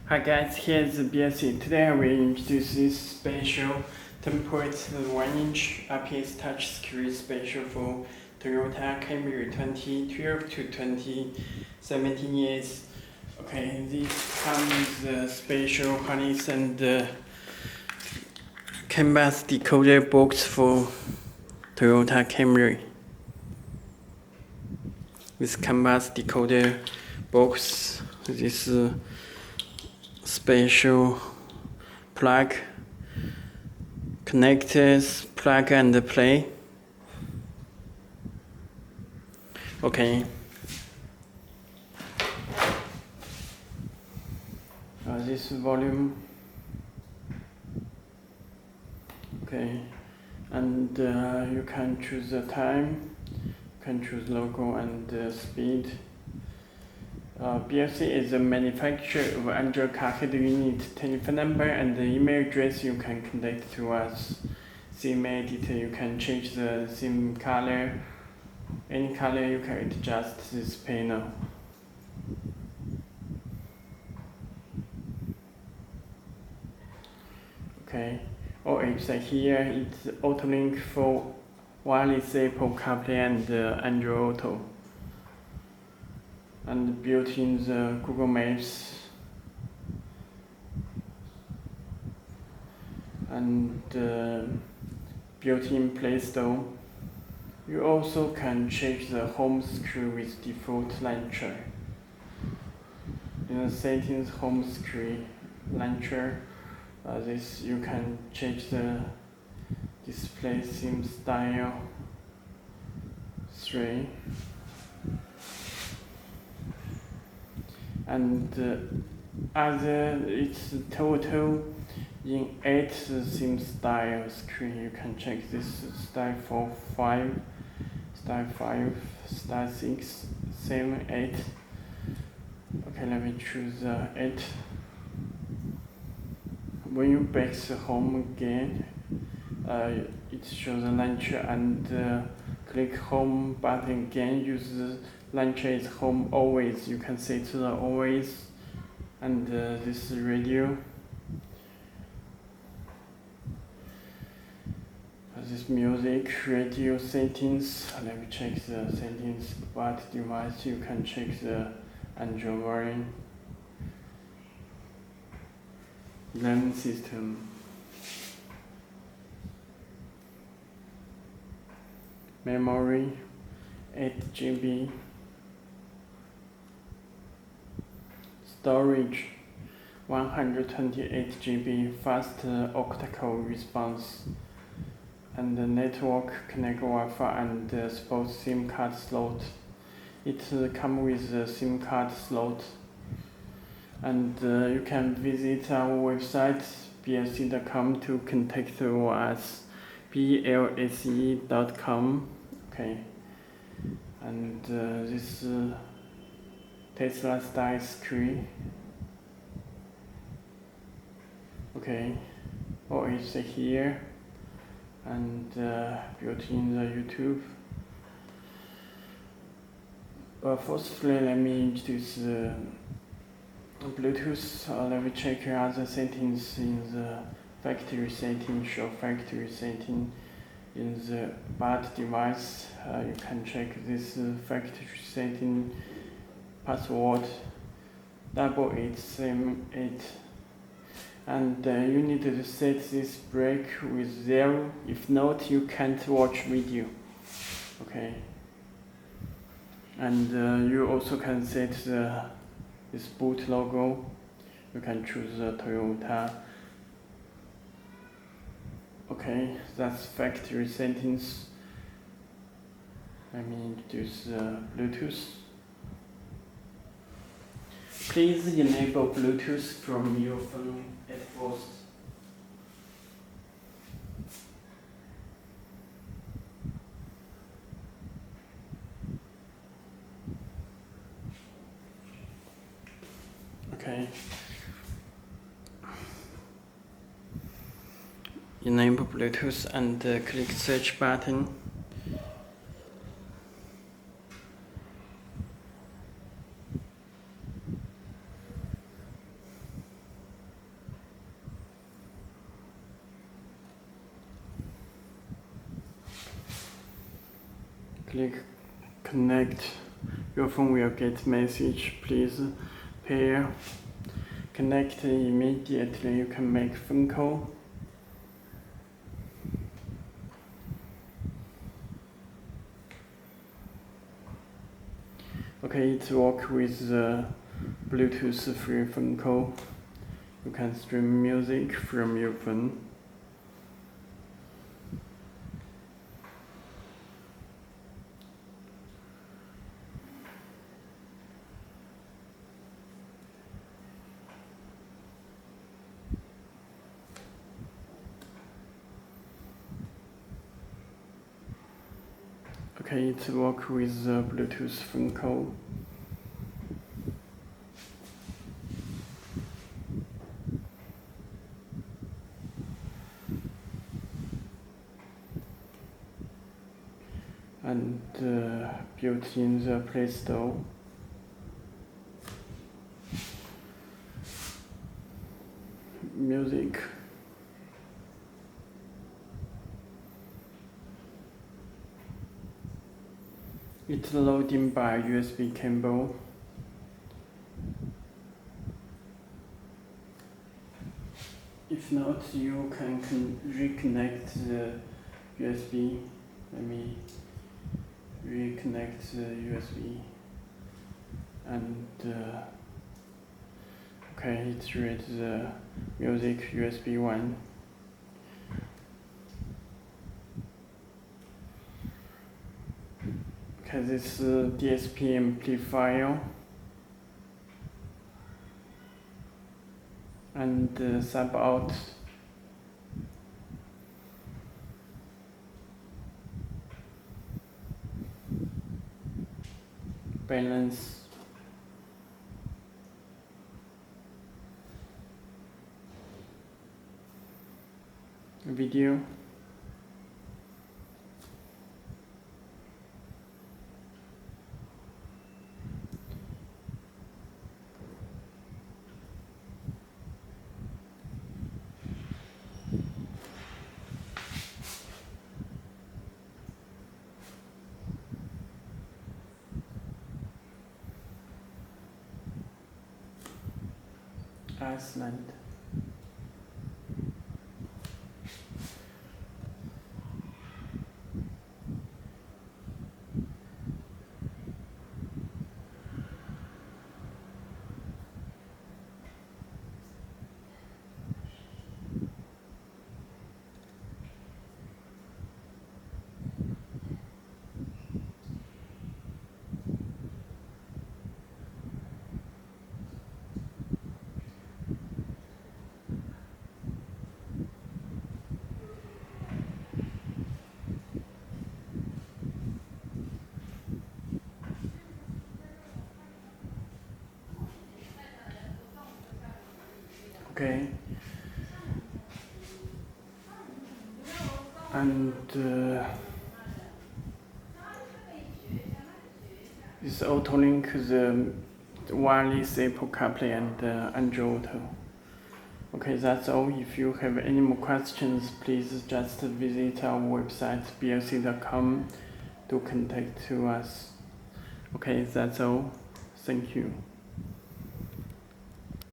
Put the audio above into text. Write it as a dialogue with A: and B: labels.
A: Hi guys, here's Belsee. Today I will introduce this special template 1-inch IPS touchscreen special for Toyota Camry 2012 to 2017 years. Okay, this comes with the special harness and canvas decoder box for Toyota Camry. This canvas decoder box, this special plug, connectors, plug and play. Okay. This volume. Okay, and you can choose the time, you can choose logo and speed. Belsee is the manufacturer of Android car head unit. Telephone number and the email address you can contact to us. SIM editor, you can change the SIM color. Any color you can adjust this panel. Okay. OS here it's Auto-Link for wireless Apple CarPlay and Android Auto. And built in the Google Maps and built-in Play Store. You also can change the home screen with default launcher. In the settings home screen launcher, this you can change the display theme style 3. And other it's total in 8 theme style screen. You can check this style 4, 5, style 5, style 6, 7, 8. Okay, let me choose 8. When you back the home again, it shows the launcher and click home button again. Use the launcher is home always. You can set the always and this radio. This music radio settings. Let me check the settings. But device you can check the Android variant. RAM system. Memory 8 GB. Storage 128 GB. Fast octa-core response. And the network connect Wi-Fi and sports SIM card slot. It comes with a SIM card slot. And you can visit our website belsee.com to contact us, belsee.com. Okay, and this Tesla style screen. Okay, OS here and built in the YouTube. Firstly, let me introduce Bluetooth. Let me check other settings in the factory setting. Show factory setting in the BAT device. You can check this factory setting password 8878, and you need to set this break with 0. If not, you can't watch video. Okay, and you also can set this boot logo. You can choose Toyota. Okay, that's factory settings. Let me introduce Bluetooth. Please enable Bluetooth from your phone at first. Okay. Enable Bluetooth and click search button. Click connect. Your phone will get message. Please pair. Connect immediately. You can make phone call. Okay, it works with the Bluetooth free phone call. You can stream music from your phone. Okay, it works with the Bluetooth phone call. And built in the Play Store. Music. It's loading by USB cable. If not, you can reconnect the USB. Let me reconnect the USB. And okay, it reads the music USB 1. Okay, this DSP amplifier and sub out. Balance. Video. Iceland. Okay. And this auto-link the wireless Apple CarPlay and Android Auto. Okay, that's all. If you have any more questions, please just visit our website belsee.com to contact to us. Okay, that's all. Thank you.